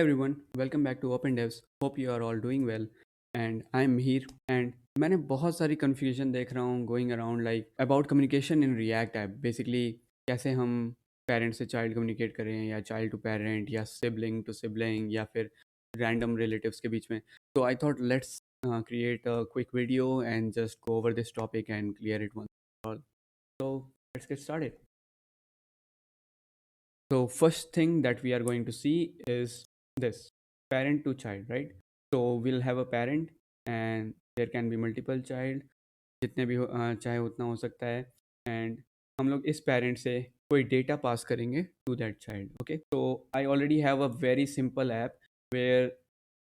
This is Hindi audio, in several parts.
everyone, welcome back to Open Devs. Hope you are all doing well. And I'm here. And मैंने बहुत सारी confusion देख रहा हूँ going around like about communication in React app. Basically कैसे हम parent से child communicate करें या child to parent या sibling to sibling या फिर random relatives के बीच में. So I thought let's create a quick video and just go over this topic and clear it once for all. So let's get started. So first thing that we are going to see is this parent to child, right? So we'll have a parent and there can be multiple child, जितने भी चाहे उतना हो सकता है and हम लोग इस parent से कोई data pass करेंगे to that child. Okay, so I already have a very simple app where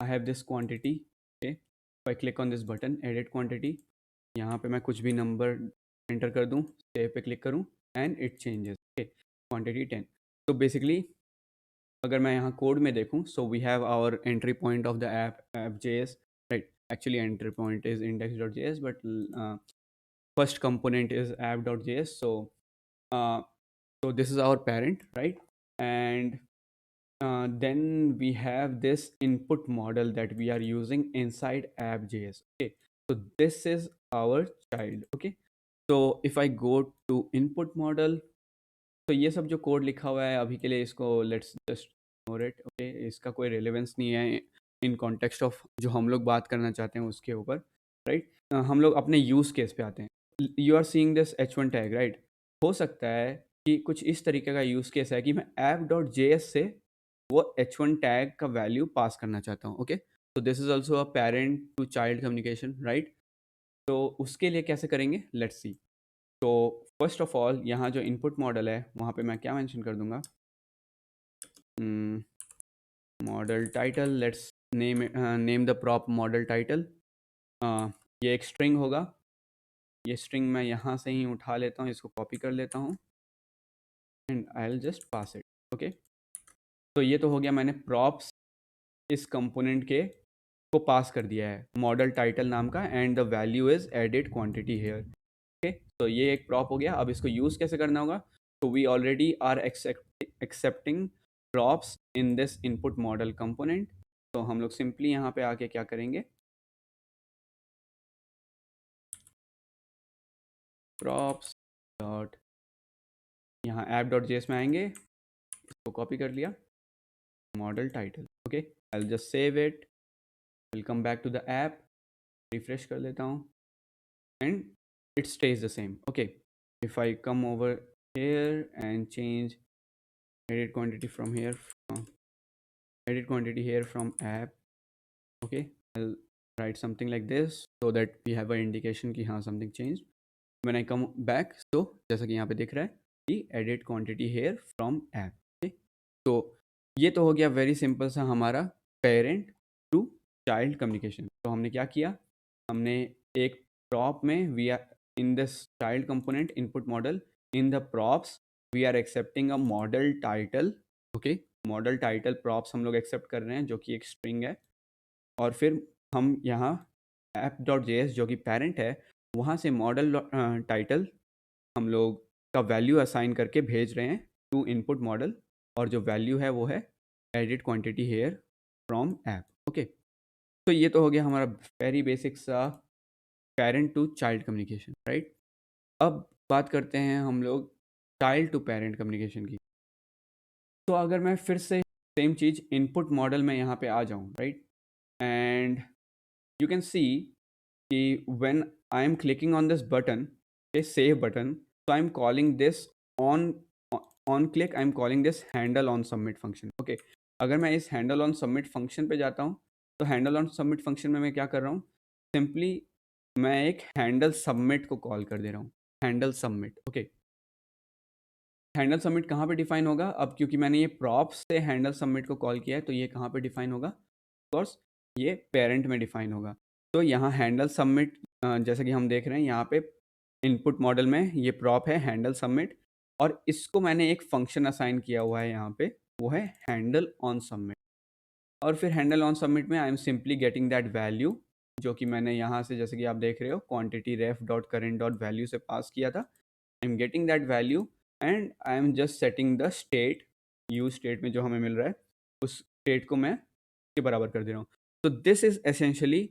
I have this quantity. Okay, if I click on this button edit quantity, यहाँ पे मैं कुछ भी number enter कर दूँ, save पे click करूँ and it changes. Okay, quantity 10. तो बेसिकली अगर मैं यहाँ कोड में देखूँ so we have our entry point of the app JS, right. Actually entry point is index.js but first component is app.js. So this is our parent, right? And then we have this input model that we are using inside app.js. Okay, so this is our child. Okay, so if I go to input model, तो ये सब जो कोड लिखा हुआ है अभी के लिए इसको let's just ignore it. Okay, इसका कोई रेलेवेंस नहीं है इन कॉन्टेक्स्ट ऑफ जो हम लोग बात करना चाहते हैं उसके ऊपर, राइट. हम लोग अपने यूज़ केस पे आते हैं. You are seeing this H1 tag, right. हो सकता है कि कुछ इस तरीके का यूज़ केस है कि मैं app.js से वो H1 टैग का वैल्यू पास करना चाहता हूँ. ओके, तो this is also a parent to child communication, right. तो उसके लिए कैसे करेंगे, लेट्स सी. तो फर्स्ट ऑफ ऑल यहाँ जो इनपुट मॉडल है वहाँ पे मैं क्या मेंशन कर दूंगा, model title. Let's name the prop model title. ये एक स्ट्रिंग होगा. ये स्ट्रिंग मैं यहाँ से ही उठा लेता हूँ, इसको कॉपी कर लेता हूँ and I will just pass it. Okay, तो ये तो हो गया, मैंने प्रॉप्स इस कंपोनेंट के को पास कर दिया है मॉडल टाइटल नाम का and the value is added quantity here. Okay, तो ये एक प्रॉप हो गया. अब इसको यूज़ कैसे करना होगा, तो we already are accepting props in this input model component. तो हम लोग सिंपली यहाँ पे आके क्या करेंगे, प्रॉप्स डॉट, यहाँ app.js में आएंगे, इसको कॉपी कर लिया, model title. Okay, I will just save it, will come back to the app, refresh कर लेता हूँ and it stays the same. Okay, if I come over here and change edit quantity from here, edit quantity here from app. Okay, I'll write something like this so that we have an indication कि हाँ something changed. When I come back, so जैसा कि यहाँ पे दिख रहा है कि edit quantity here from app. Okay, तो ये तो हो गया वेरी सिंपल सा हमारा पेरेंट टू चाइल्ड कम्युनिकेशन. तो हमने क्या किया, हमने एक प्रॉप में we are in this child component input model, in the props we are accepting a model title. Okay, model title props हम लोग accept कर रहे हैं जो कि एक string है, और फिर हम यहाँ app.js जो कि parent है वहाँ से model title हम लोग का वैल्यू असाइन करके भेज रहे हैं टू इनपुट मॉडल, और जो वैल्यू है वो है edit quantity here from app. Okay, तो ये तो हो गया हमारा वेरी बेसिक सा parent to child communication, right. अब बात करते हैं हम लोग चाइल्ड टू पेरेंट कम्युनिकेशन की. तो अगर मैं फिर से सेम चीज़ इनपुट मॉडल में यहाँ पे आ जाऊँ, right, and you can see कि when I am clicking on this button, a save button, so I'm calling this on click, I'm calling this handle on submit function. Okay, अगर मैं इस handle on submit function पे जाता हूँ तो handle on submit function में मैं क्या कर रहा हूँ, सिंपली मैं एक handle submit को कॉल कर दे रहा हूँ, handle submit. Okay, handle submit कहाँ पे डिफाइन होगा, अब क्योंकि मैंने ये प्रॉप्स से हैंडल सबमिट को कॉल किया है तो ये कहाँ पे डिफाइन होगा, कोर्स ये पेरेंट में डिफाइन होगा. तो यहाँ हैंडल सबमिट जैसा कि हम देख रहे हैं यहाँ पे इनपुट मॉडल में ये प्रॉप है हैंडल सबमिट, और इसको मैंने एक फंक्शन असाइन किया हुआ है यहाँ पे, वो है हैंडल ऑन सबमिट. और फिर हैंडल ऑन सबमिट में I M simply getting that value जो कि मैंने यहाँ से जैसे कि आप देख रहे हो क्वांटिटी रेफ डॉट करेंट डॉट वैल्यू से पास किया था. I am getting that value and I am just setting the state, use state में जो हमें मिल रहा है उस स्टेट को मैं के बराबर कर दे रहा हूँ। तो this is essentially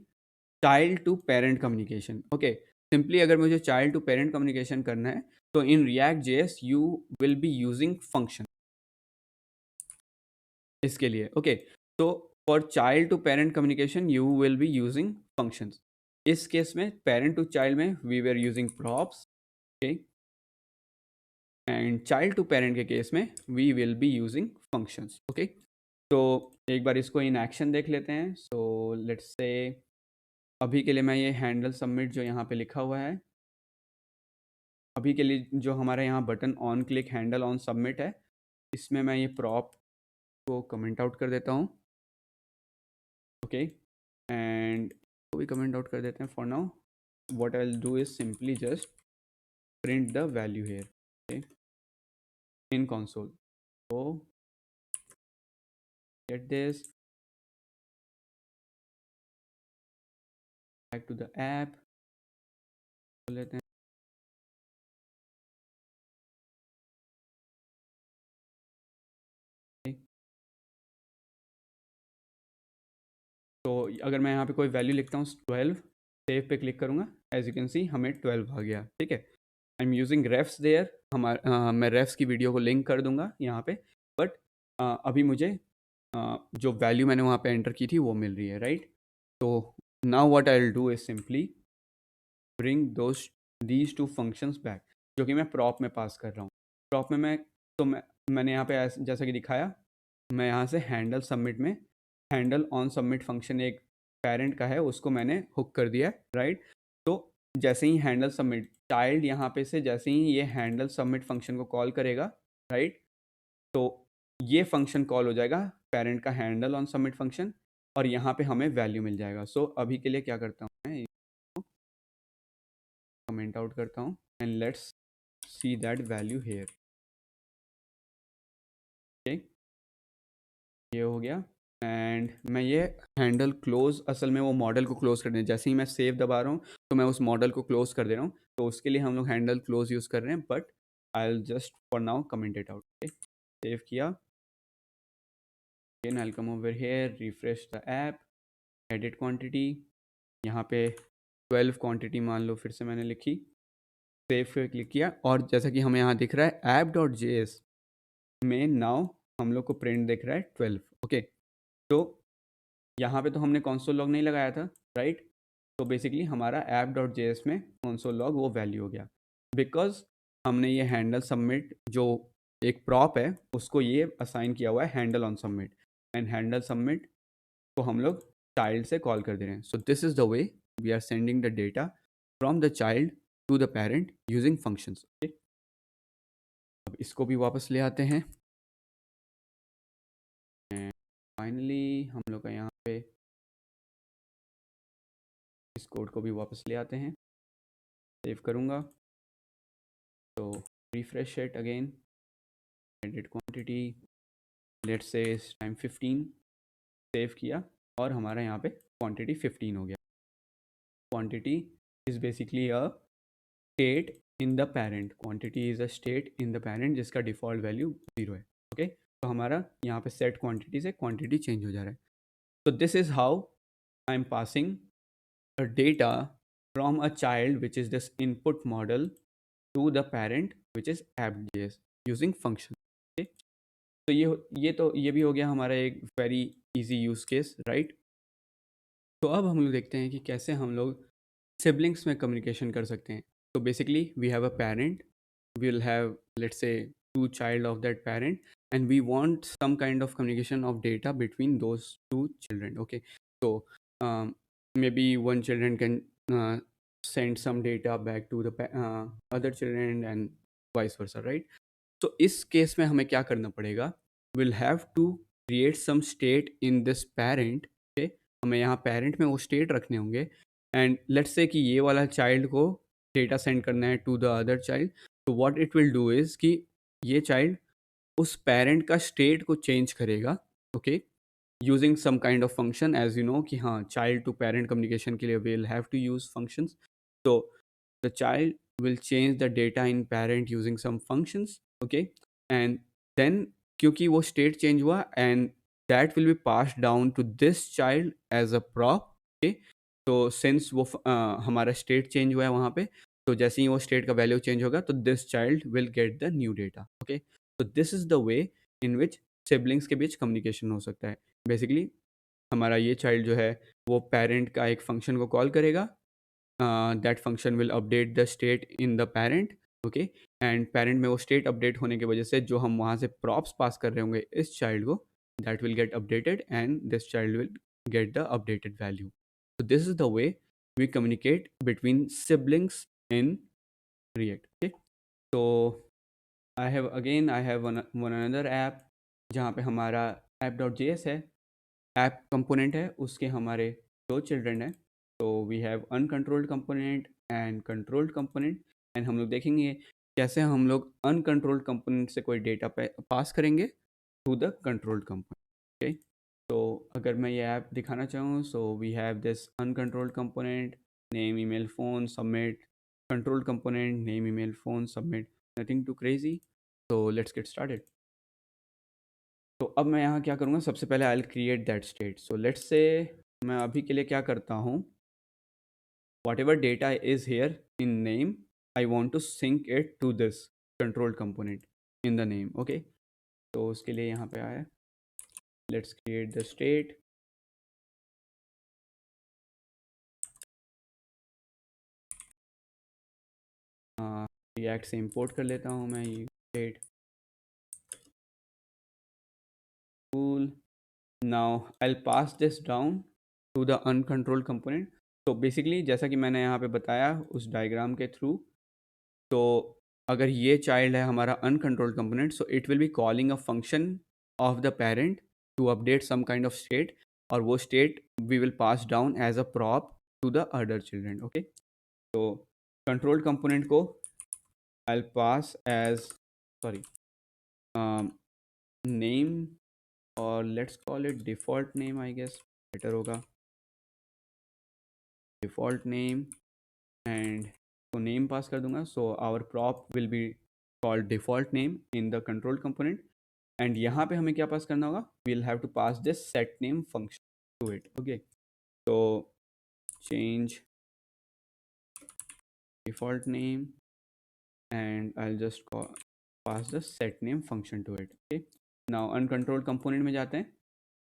child to parent communication. Okay, simply अगर मुझे चाइल्ड टू पेरेंट कम्युनिकेशन करना है तो in React JS you will be using function इसके लिए। ओके, तो for child to parent communication you will be using functions. इस केस में पेरेंट टू चाइल्ड में we were using props. Okay, and child to parent के केस में we will be using functions. Okay, तो एक बार इसको इन एक्शन देख लेते हैं। सो लेट्स से अभी के लिए मैं ये हैंडल सबमिट जो यहाँ पे लिखा हुआ है, अभी के लिए जो हमारे यहाँ button on click handle on submit है, इसमें मैं ये प्रॉप को कमेंट आउट कर देता हूँ। ओके, एंड को भी कमेंट आउट कर देते हैं for now. What I will do is simply just print the value here, okay, in console. so get this, back to the app, खोल लेते हैं। तो अगर मैं यहाँ पे कोई वैल्यू लिखता हूँ 12, सेव पे क्लिक करूँगा, एज यू कैन सी हमें 12 आ गया। ठीक है, I am using refs there, मैं रेफ्स की वीडियो को लिंक कर दूंगा यहाँ पे। बट अभी मुझे जो वैल्यू मैंने वहाँ पे एंटर की थी वो मिल रही है, राइट। तो now what I will do is simply bring those these two functions back, जो कि मैं प्रॉप में पास कर रहा हूँ। प्रॉप में मैंने यहाँ पे जैसा कि दिखाया, मैं यहाँ से हैंडल सबमिट में हैंडल ऑन सबमिट फंक्शन एक पेरेंट का है, उसको मैंने हुक कर दिया, राइट। तो जैसे ही हैंडल सबमिट चाइल्ड यहाँ पे से जैसे ही ये हैंडल सबमिट फंक्शन को कॉल करेगा, राइट, तो ये फंक्शन कॉल हो जाएगा पेरेंट का हैंडल ऑन सबमिट फंक्शन, और यहाँ पे हमें वैल्यू मिल जाएगा। सो अभी के लिए क्या करता हूँ, मैं कमेंट आउट करता हूँ and let's see that value here. Okay, ये हो गया। एंड मैं ये हैंडल क्लोज, असल में वो मॉडल को क्लोज कर दें, जैसे ही मैं सेव दबा रहा हूँ तो मैं उस मॉडल को क्लोज कर दे रहा हूँ। तो उसके लिए हम लोग हैंडल क्लोज यूज़ कर रहे हैं, but I will just for now comment it out. Save किया, again I will come over here, refresh the app, edit quantity, यहाँ पे 12 क्वांटिटी मान लो फिर से मैंने लिखी, सेव पे क्लिक किया, और जैसा कि हमें यहाँ दिख रहा है app.js में नाउ हम लोग को प्रिंट दिख रहा है 12। ओके, तो यहाँ पे तो हमने console log नहीं लगाया था, राइट। तो बेसिकली हमारा app.js में console log वो वैल्यू हो गया, बिकॉज हमने ये हैंडल सबमिट जो एक प्रॉप है उसको ये असाइन किया हुआ है handle on submit, and handle submit को हम लोग चाइल्ड से कॉल कर दे रहे हैं। So this is the way we are sending the data from the child to the parent using functions. Okay, अब इसको भी वापस ले आते हैं, एंड फाइनली हम लोग का यहाँ पे इस कोड को भी वापस ले आते हैं, सेव करूँगा तो refresh it again, edit quantity, let's say time 15, save किया और हमारा यहाँ पे क्वांटिटी 15 हो गया। Quantity is basically a state in the parent, quantity is a state in the parent जिसका डिफ़ॉल्ट वैल्यू 0 है। ओके, तो हमारा यहाँ पे सेट क्वांटिटी से क्वांटिटी चेंज हो जा रहा है। तो this is how I am passing a data from a child which is this input model to the parent which is app.js using function। okay? तो ये भी हो गया हमारा एक very easy use case, right. तो अब हम लोग देखते हैं कि कैसे हम लोग सिबलिंग्स में कम्युनिकेशन कर सकते हैं। तो basically we have a parent, we will have let's say two child of that parent, and we want some kind of communication of data between those two children। okay, so maybe one children can send some data back to the other children and vice versa, right। तो इस केस में हमें क्या करना पड़ेगा, will have to create some state in this parent. Okay, हमें यहाँ पेरेंट में वो स्टेट रखने होंगे, एंड लेट्स से कि ये वाला चाइल्ड को डेटा सेंड करना है टू द अदर चाइल्ड। तो what it will do is कि ये चाइल्ड उस पेरेंट का स्टेट को चेंज करेगा, okay, using some kind of function, as you know कि हाँ चाइल्ड टू पेरेंट कम्युनिकेशन के लिए will have to use functions. तो the child will change the data in parent using some functions, okay, and then क्योंकि वो स्टेट चेंज हुआ and that will be passed down to this child as a prop. Okay, तो since वो हमारा स्टेट चेंज हुआ है वहाँ पे, तो जैसे ही वो स्टेट का वैल्यू चेंज होगा तो this child will get the new data. Okay, तो this is the way in which siblings के बीच कम्युनिकेशन हो सकता है. बेसिकली हमारा ये चाइल्ड जो है वो पेरेंट का एक फंक्शन को कॉल करेगा, that function will update the state in the parent. Okay, and parent में वो स्टेट अपडेट होने की वजह से जो हम वहाँ से प्रॉप्स पास कर रहे होंगे इस चाइल्ड को, that will get updated and this child will get the updated value. So this is the way we communicate between siblings in React. Okay, so I have one another app जहाँ पे हमारा app.js है, app component है, उसके हमारे दो चिल्ड्रन है. तो we have uncontrolled component and controlled component. And हम लोग देखेंगे कैसे हम लोग अनकंट्रोल्ड कंपोनेंट से कोई डेटा पास करेंगे to the controlled component. Okay, तो अगर मैं ये ऐप दिखाना चाहूँ, so we have this uncontrolled component, name email phone submit, controlled component, name email phone submit, nothing too crazy. तो लेट्स गेट स्टार्टेड. तो अब मैं यहाँ क्या करूँगा, सबसे पहले I will create that state. So let's say मैं अभी के लिए क्या करता हूँ, whatever data is here in name, I want to sync it to this controlled component in the name. Okay, तो उसके लिए यहाँ पे आया, let's create the state. React से इंपोर्ट कर लेता हूँ मैं ये state. cool. Now I'll pass this down to the uncontrolled component. तो बेसिकली जैसा कि मैंने यहाँ पे बताया उस डायग्राम के थ्रू, तो अगर ये चाइल्ड है हमारा uncontrolled component, so it will be calling a function of the parent to update some kind of state, और वो state we will pass down as a prop to the other children. Okay, तो कंट्रोल्ड कंपोनेंट को I pass as, sorry, name, और let's call it default name, I guess better होगा, डिफ़ॉल्ट नेम. एंड तो नेम पास कर दूंगा, so our prop will be called default name in the control component. And यहाँ पे हमें क्या पास करना होगा, we'll have to pass this set name function to it. Okay, तो change default name and I just pass the set name function to it. Okay, now uncontrolled component में जाते हैं.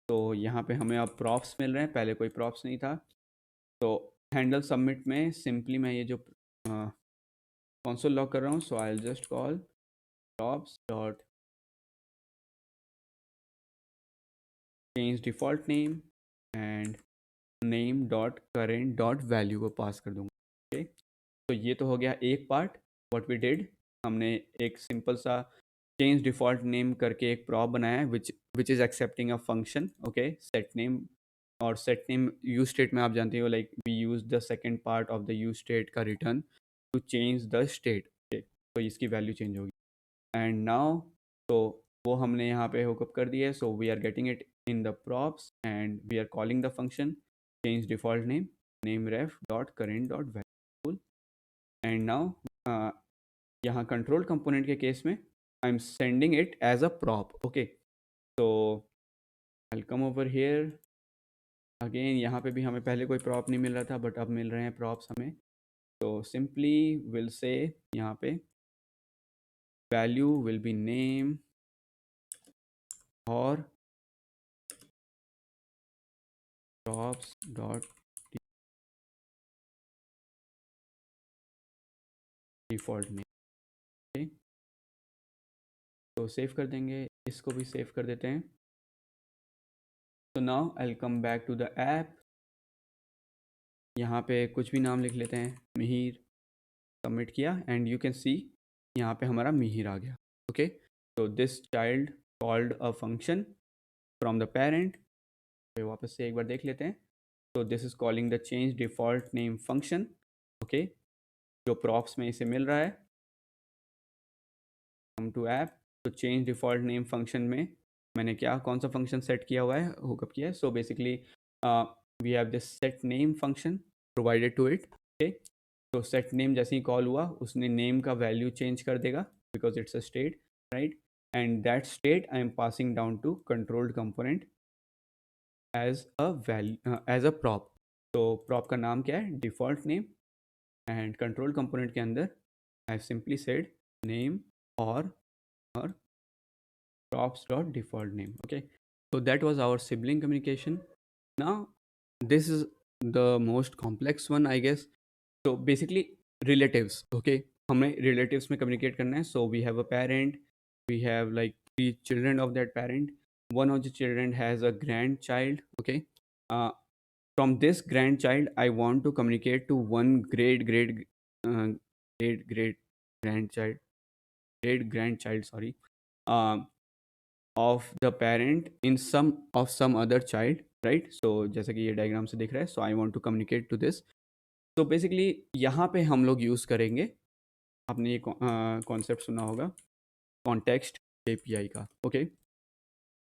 तो यहाँ पे हमें अब प्रॉप्स मिल रहे हैं, पहले कोई प्रॉप्स नहीं था. तो हैंडल सबमिट में सिंपली मैं ये जो कंसोल लॉग कर रहा हूँ, so I just call props dot change default name and name dot current dot value को पास कर दूँगा. ओके, तो ये तो हो गया एक पार्ट. व्हाट वी डिड, हमने एक सिंपल सा चेंज डिफ़ॉल्ट नेम करके एक प्रॉप बनाया है which is accepting a function. Okay, set name, और सेट नेम यूज स्टेट में आप जानते हो, like we use the second part of the use state का return to change the state. तो इसकी वैल्यू चेंज होगी. एंड नाउ, तो वो हमने यहाँ पे हुकअप कर दिया है, so we are getting it in the props and we are calling the function change default name, name ref dot current dot value. And now यहाँ कंट्रोल कंपोनेंट के केस में I am sending it as a prop. Okay, तो I come over here again. यहाँ पे भी हमें पहले कोई प्रॉप नहीं मिल रहा था, बट अब मिल रहे हैं प्रॉप्स हमें. तो सिंपली विल से यहाँ पे वैल्यू विल बी नेम और props dot default name. Okay, तो सेव कर देंगे, इसको भी सेव कर देते हैं. तो now I will come back to the app. यहाँ पे कुछ भी नाम लिख लेते हैं, मिहिर. सबमिट किया एंड यू कैन सी यहाँ पे हमारा मिहिर आ गया. ओके, तो this child called a function from the parent. वापस से एक बार देख लेते हैं. तो this is calling the change default name function. Okay, जो प्रॉप्स में इसे मिल रहा है. कम टू ऐप, तो चेंज डिफ़ॉल्ट नेम फंक्शन में मैंने क्या कौन सा फंक्शन सेट किया हुआ है, हुकअप किया है. So basically we have this set name function provided to it. Okay, तो सेट नेम जैसे ही कॉल हुआ उसने नेम का वैल्यू चेंज कर देगा because it's a state, right. And that state I am passing down to controlled component as a prop. तो प्रॉप का नाम क्या है? Default name. And control component के अंदर आई सिंपली सेड नेम और props dot default name. Okay, so that was our sibling communication. Now this is the most complex one, I guess. So basically relatives. Okay, हमें relatives में communicate करना है. So we have a parent, we have like 3 children of that parent. One of the children has a grandchild. Okay, uh, from this grandchild I want to communicate to one uh, great grandchild great grandchild, sorry, um, of the parent in some other child, right? So जैसा कि ये डायग्राम से दिख रहा है, so I want to communicate to this. So basically यहाँ पे हम लोग यूज़ करेंगे, आपने ये कॉन्सेप्ट सुना होगा कॉन्टेक्स्ट API का. Okay,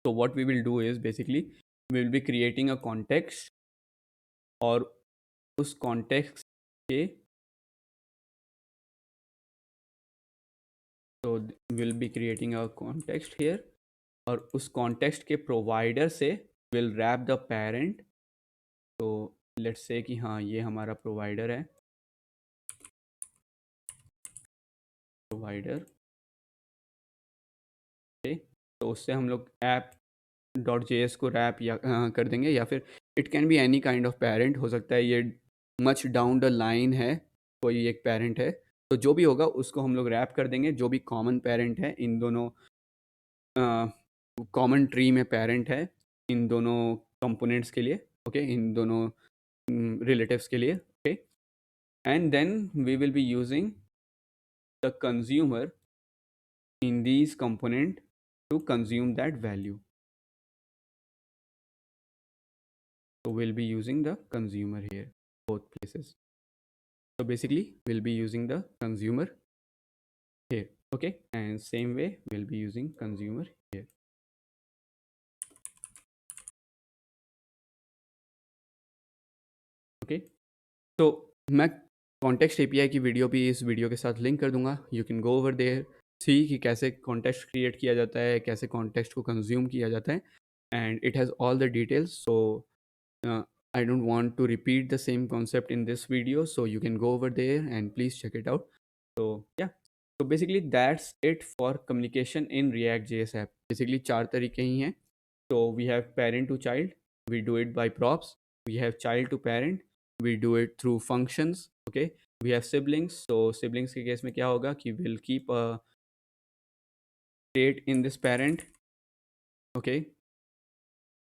so what we will do is basically we will be creating a context और उस कॉन्टेक्स्ट के so we'll be creating a context here और उस कॉन्टेक्स्ट के प्रोवाइडर से विल रैप द पेरेंट. तो लेट्स से कि हाँ ये हमारा प्रोवाइडर है, प्रोवाइडर. ओके, तो उससे हम लोग ऐप डॉट JS को रैप या कर देंगे, या फिर it can be any kind of parent. हो सकता है ये मच डाउन द लाइन है, कोई एक पेरेंट है, तो जो भी होगा उसको हम लोग रैप कर देंगे. जो भी कॉमन पेरेंट है इन दोनों, कॉमन ट्री में पेरेंट है इन दोनों कंपोनेंट्स के लिए. ओके, इन दोनों रिलेटिव्स के लिए. Okay, and then we will be using the consumer in these component to consume that value. So we'll be using the consumer here, both places. So basically we'll be using the consumer here. Okay, and same way we'll be using consumer here. Okay, so मैं कॉन्टेक्स्ट API की वीडियो भी इस वीडियो के साथ लिंक कर दूंगा. You can go over there, see कि कैसे कॉन्टेक्स्ट क्रिएट किया जाता है, कैसे कॉन्टेक्स्ट को कंज्यूम किया जाता है, and it has all the details. So I don't want to repeat the same concept in this video, so you can go over there and please check it out. So yeah, so basically that's it for communication in React.js app. Basically 4 तरीके ही हैं. So we have parent to child, we do it by props. We have child to parent, we do it through functions. Okay, we have siblings. So siblings के केस में क्या होगा कि we'll keep a state in this parent. Okay,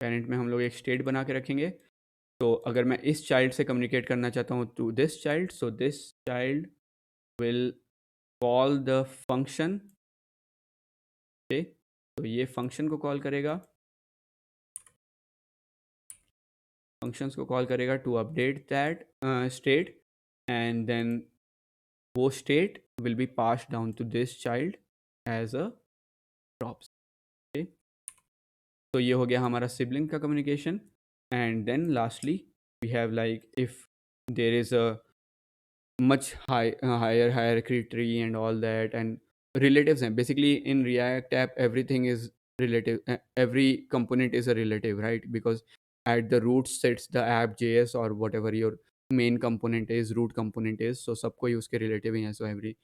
parent में हम लोग एक state बना के रखेंगे. तो अगर मैं इस चाइल्ड से कम्युनिकेट करना चाहता हूँ to this child, so this child will call the function. Okay, तो ये फंक्शन को कॉल करेगा, फंक्शंस को कॉल करेगा to update that state, and then वो state will be pass down to this child as a props. Okay, तो ये हो गया हमारा सिबलिंग का communication. And then lastly we have like if there is a much higher hierarchy tree and all that, and relatives हैं. Basically in React app everything is relative. Every component is a relative, right? Because at the root sits the app JS or whatever your main component is, root component is. So सबको ही उसके relative ही हैं. So every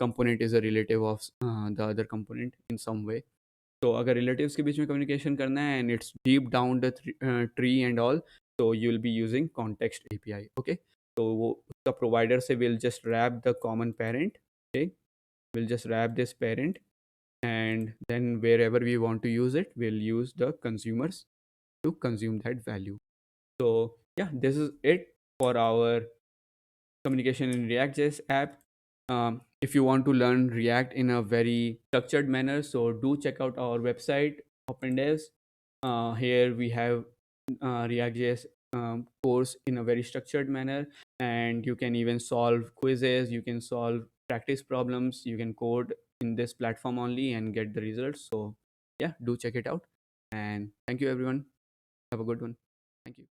component is a relative of the other component in some way. तो अगर रिलेटिव्स के बीच में कम्युनिकेशन करना है and it's deep down the tree and all, तो you will be using context API. Okay, तो वो उसका प्रोवाइडर से will just wrap the common parent. Okay, will just wrap this parent, and then wherever we want to use it we'll use the consumers to consume that value. So yeah, this is it for our communication in React.js app. If you want to learn React in a very structured manner, so do check out our website, OpenDevs. Here we have React.js course in a very structured manner, and you can even solve quizzes, you can solve practice problems, you can code in this platform only and get the results. So yeah, do check it out. And thank you everyone. Have a good one. Thank you.